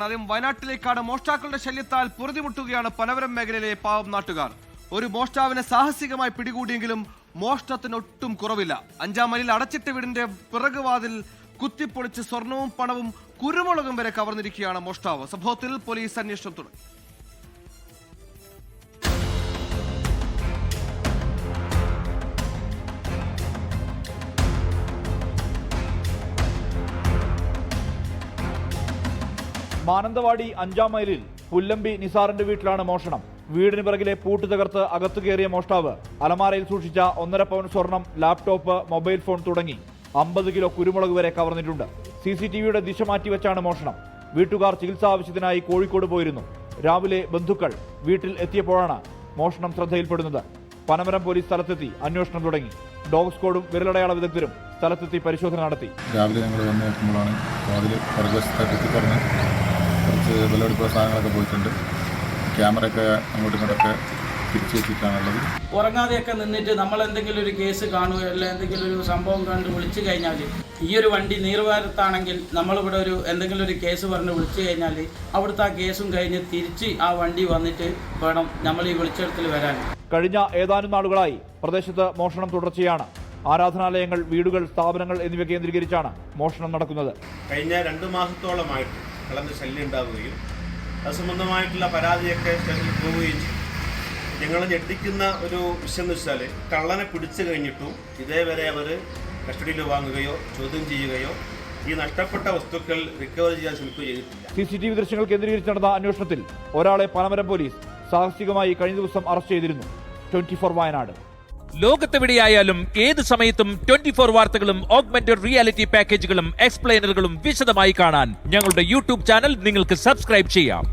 ആദ്യം വയനാട്ടിലേക്കാണ് മോഷ്ടാക്കളുടെ ശല്യത്താൽ പൊറുതിമുട്ടുകയാണ് പനവരം മേഖലയിലെ പാവം നാട്ടുകാർ. ഒരു മോഷ്ടാവിനെ സാഹസികമായി പിടികൂടിയെങ്കിലും മോഷ്ടത്തിനൊട്ടും കുറവില്ല. 5-ാം മൈലിൽ അടച്ചിട്ട വീടിന്റെ പിറകുവാതിൽ കുത്തിപ്പൊളിച്ച് സ്വർണവും പണവും കുരുമുളകും വരെ കവർന്നിരിക്കുകയാണ് മോഷ്ടാവ്. സംഭവത്തിൽ പോലീസ് അന്വേഷണം തുടങ്ങി. മാനന്തവാടി 5-ാം മൈലിൽ പുല്ലമ്പി നിസാറിന്റെ വീട്ടിലാണ് മോഷണം. വീടിന് പിറകിലെ പൂട്ട് തകർത്ത് അകത്തു കയറിയ മോഷ്ടാവ് അലമാരയിൽ സൂക്ഷിച്ച 1.5 പവൻ സ്വർണം, ലാപ്ടോപ്പ്, മൊബൈൽ ഫോൺ തുടങ്ങി 50 കിലോ കുരുമുളക് വരെ കവർന്നിട്ടുണ്ട്. CCTVയുടെ ദിശ മാറ്റിവെച്ചാണ് മോഷണം. വീട്ടുകാർ ചികിത്സാ ആവശ്യത്തിനായി കോഴിക്കോട് പോയിരുന്നു. രാവിലെ ബന്ധുക്കൾ വീട്ടിൽ എത്തിയപ്പോഴാണ് മോഷണം ശ്രദ്ധയിൽപ്പെടുന്നത്. പനമരം പോലീസ് സ്ഥലത്തെത്തി അന്വേഷണം തുടങ്ങി. ഡോഗ് സ്ക്വാഡും വിരലടയാള വിദഗ്ധരും സ്ഥലത്തെത്തി പരിശോധന നടത്തി. രാവിലെ ഞങ്ങൾ വന്ന് നോക്കുമ്പോഴാണ് അതിൽ പുറകുവശത്തൊക്കെ പറഞ്ഞ് കുറച്ച് വിലപിടിപ്പുള്ള സാധനങ്ങളൊക്കെ പോയിട്ടുണ്ട്. ക്യാമറയൊക്കെ അങ്ങോട്ടും ഇങ്ങോട്ടൊക്കെ തിരിച്ചു വെച്ചിട്ടാണുള്ളത്. ഉറങ്ങാതെയൊക്കെ നിന്നിട്ട് നമ്മൾ എന്തെങ്കിലും ഒരു കേസ് കാണുകയോ അല്ല എന്തെങ്കിലും ഒരു സംഭവം കണ്ട് വിളിച്ചു കഴിഞ്ഞാൽ, ഈ ഒരു വണ്ടി നീർവാരത്താണെങ്കിൽ നമ്മളിവിടെ എന്തെങ്കിലും ഒരു കേസ് പറഞ്ഞ് വിളിച്ചു കഴിഞ്ഞാൽ അവിടുത്തെ ആ കേസും കഴിഞ്ഞ് തിരിച്ച് ആ വണ്ടി വന്നിട്ട് വേണം നമ്മൾ ഈ വിളിച്ചെടുത്തിൽ വരാൻ. കഴിഞ്ഞ ഏതാനും നാളുകളായി പ്രദേശത്ത് മോഷണം തുടർച്ചയാണ്. ആരാധനാലയങ്ങൾ, വീടുകൾ, സ്ഥാപനങ്ങൾ എന്നിവ കേന്ദ്രീകരിച്ചാണ് മോഷണം നടക്കുന്നത്. കഴിഞ്ഞ 2 മാസത്തോളമായിട്ട് കള്ളന്റെ ശല്യം ഉണ്ടാവുകയും അത് സംബന്ധമായിട്ടുള്ള പരാതിയൊക്കെ സ്റ്റേഷനിൽ പോവുകയും ചെയ്യും. ഞങ്ങൾ ഞെട്ടിക്കുന്ന ഒരു വിഷയം എന്ന് വെച്ചാൽ, കള്ളനെ പിടിച്ചു കഴിഞ്ഞിട്ടും ഇതേവരെ അവർ കസ്റ്റഡിയിൽ വാങ്ങുകയോ ചോദ്യം ചെയ്യുകയോ ഈ നഷ്ടപ്പെട്ട വസ്തുക്കൾ റിക്കവർ ചെയ്യാൻ ശ്രമിക്കുകയോ ചെയ്തിട്ടില്ല. CCTV ദൃശ്യങ്ങൾ കേന്ദ്രീകരിച്ച് നടന്ന അന്വേഷണത്തിൽ ഒരാളെ പനമരം പോലീസ് സാഹസികമായി കഴിഞ്ഞ ദിവസം അറസ്റ്റ് ചെയ്തിരുന്നു. 24 വയനാട്. ലോകത്തെവിടെയായാലും ഏത് സമയത്തും 24 വാർത്തകളും ഓഗ്മെന്റഡ് റിയാലിറ്റി പാക്കേജുകളും എക്സ്പ്ലെയിനറുകളും വിശദമായി കാണാൻ ഞങ്ങളുടെ YouTube ചാനൽ നിങ്ങൾക്ക് സബ്സ്ക്രൈബ് ചെയ്യാം.